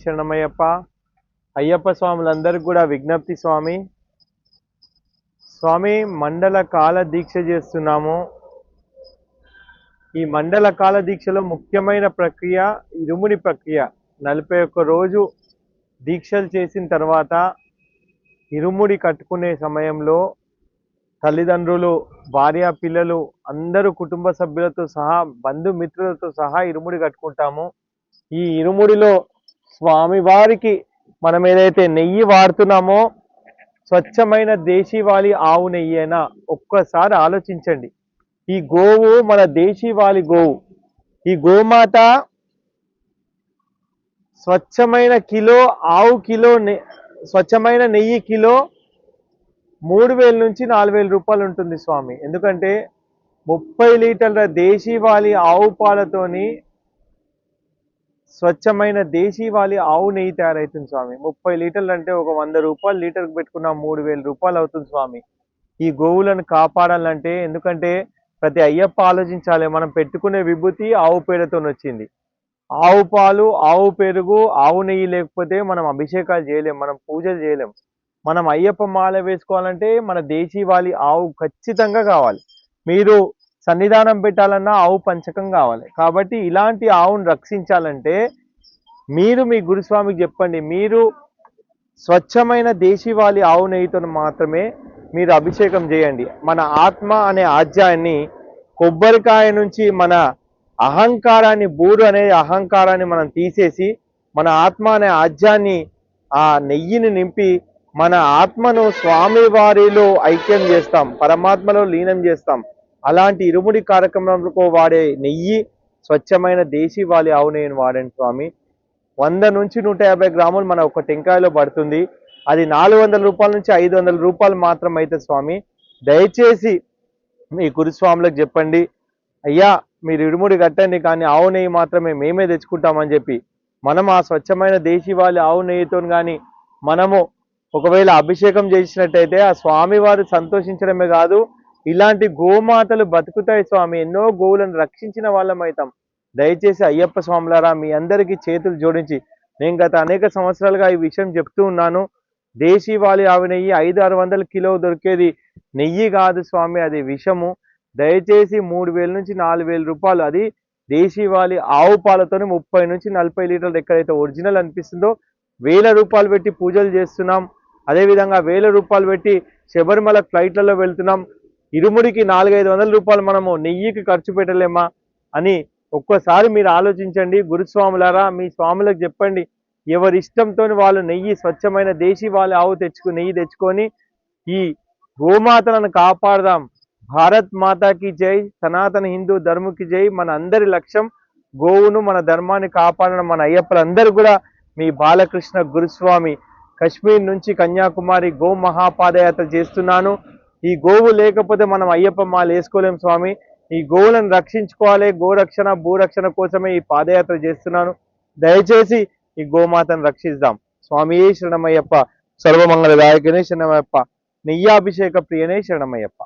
శరణమయ్యప్ప. అయ్యప్ప స్వాములందరికీ కూడా విజ్ఞప్తి స్వామి. స్వామి మండల కాల దీక్ష చేస్తున్నాము. ఈ మండల కాల దీక్షలో ముఖ్యమైన ప్రక్రియ ఇరుముడి ప్రక్రియ. 41 రోజు దీక్షలు చేసిన తర్వాత ఇరుముడి కట్టుకునే సమయంలో తల్లిదండ్రులు, భార్య, పిల్లలు అందరూ కుటుంబ సభ్యులతో సహా బంధుమిత్రులతో సహా ఇరుముడి కట్టుకుంటాము. ఈ ఇరుముడిలో స్వామివారికి మనం ఏదైతే నెయ్యి వాడుతున్నామో స్వచ్ఛమైన దేశీవాలి ఆవు నెయ్యేనా? ఒక్కసారి ఆలోచించండి. ఈ గోవు మన దేశీవాలి గోవు. ఈ గోమాత స్వచ్ఛమైన స్వచ్ఛమైన నెయ్యి కిలో 3000 నుంచి 4000 రూపాయలు ఉంటుంది స్వామి. ఎందుకంటే 30 లీటర్ల దేశీవాలి ఆవు పాలతోని స్వచ్ఛమైన దేశీవాలి ఆవు నెయ్యి తయారవుతుంది స్వామి. 30 లీటర్లు అంటే ఒక 100 రూపాయలు లీటర్కి పెట్టుకున్న 3000 రూపాయలు అవుతుంది స్వామి. ఈ గోవులను కాపాడాలంటే, ఎందుకంటే ప్రతి అయ్యప్ప ఆలోచించాలి, మనం పెట్టుకునే విభూతి ఆవు పేడతో వచ్చింది. ఆవు పాలు, ఆవు పెరుగు, ఆవు నెయ్యి లేకపోతే మనం అభిషేకాలు చేయలేం, మనం పూజలు చేయలేం. మనం అయ్యప్ప మాల వేసుకోవాలంటే మన దేశీవాలి ఆవు ఖచ్చితంగా కావాలి. మీరు సన్నిధానం పెట్టాలన్నా ఆవు పంచకం కావాలి. కాబట్టి ఇలాంటి ఆవును రక్షించాలంటే మీరు మీ గురుస్వామికి చెప్పండి. మీరు స్వచ్ఛమైన దేశీవాలి ఆవు నెయ్యితో మాత్రమే మీరు అభిషేకం చేయండి. మన ఆత్మ అనే ఆజ్యాన్ని, కొబ్బరికాయ నుంచి మన అహంకారాన్ని, బూరు అనే అహంకారాన్ని మనం తీసేసి మన ఆత్మ అనే ఆజ్యాన్ని, ఆ నెయ్యిని నింపి మన ఆత్మను స్వామివారిలో ఐక్యం చేస్తాం, పరమాత్మలో లీనం చేస్తాం. అలాంటి ఇరుముడి కార్యక్రమంలో వాడే నెయ్యి స్వచ్ఛమైన దేశీవాలి ఆవు నెయ్యిని వాడండి స్వామి. 100 నుంచి 150 గ్రాములు మన ఒక టెంకాయలో పడుతుంది. అది 400 రూపాయల నుంచి 500 రూపాయలు మాత్రం అయితే స్వామి. దయచేసి మీ గురుస్వాములకు చెప్పండి, అయ్యా మీరు ఇరుముడి కట్టండి, కానీ ఆవు నెయ్యి మాత్రమే మేమే తెచ్చుకుంటామని చెప్పి మనం ఆ స్వచ్ఛమైన దేశీవాలి ఆవు నెయ్యితో కానీ మనము ఒకవేళ అభిషేకం చేసినట్టయితే ఆ స్వామివారు సంతోషించడమే కాదు, ఇలాంటి గోమాతలు బతుకుతాయి స్వామి. ఎన్నో గోవులను రక్షించిన వాళ్ళం అవుతాం. దయచేసి అయ్యప్ప స్వాములారా, మీ అందరికీ చేతులు జోడించి నేను గత అనేక సంవత్సరాలుగా ఈ విషయం చెప్తూ ఉన్నాను. దేశీవాలి ఆవు నెయ్యి 500-600 కిలో దొరికేది నెయ్యి కాదు స్వామి, అది విషము. దయచేసి 3000 నుంచి 4000 రూపాయలు, అది దేశీవాలి ఆవు పాలతోనే 30 నుంచి 40 లీటర్లు ఎక్కడైతే ఒరిజినల్ అనిపిస్తుందో 1000 రూపాయలు పెట్టి పూజలు చేస్తున్నాం. అదేవిధంగా 1000 రూపాయలు పెట్టి శబరిమల ఫ్లైట్లలో వెళ్తున్నాం. ఇరుముడికి 400-500 రూపాయలు మనము నెయ్యికి ఖర్చు పెట్టలేమా అని ఒక్కసారి మీరు ఆలోచించండి. గురుస్వాములారా, మీ స్వాములకు చెప్పండి, ఎవరి ఇష్టంతో వాళ్ళు నెయ్యి, స్వచ్ఛమైన దేశీవాలి ఆవు నెయ్యి తెచ్చుకొని ఈ గోమాతలను కాపాడదాం. భారత్ మాతాకి జై, సనాతన హిందూ ధర్మకి జై. మన అందరి లక్ష్యం గోవును, మన ధర్మాన్ని కాపాడడం. మన అయ్యప్పలందరూ కూడా మీ బాలకృష్ణ గురుస్వామి కశ్మీర్ నుంచి కన్యాకుమారి గో మహాపాదయాత్ర చేస్తున్నాను. ఈ గోవు లేకపోతే మనం అయ్యప్ప మాల వేసుకోలేం స్వామి. ఈ గోవులను రక్షించుకోవాలి. గోరక్షణ, భూరక్షణ కోసమే ఈ పాదయాత్ర చేస్తున్నాను. దయచేసి ఈ గోమాతను రక్షిద్దాం. స్వామి శరణమయ్యప్ప. సర్వమంగళదాయకనే శరణమయ్యప్ప. నెయ్యాభిషేక ప్రియనే శరణమయ్యప్ప.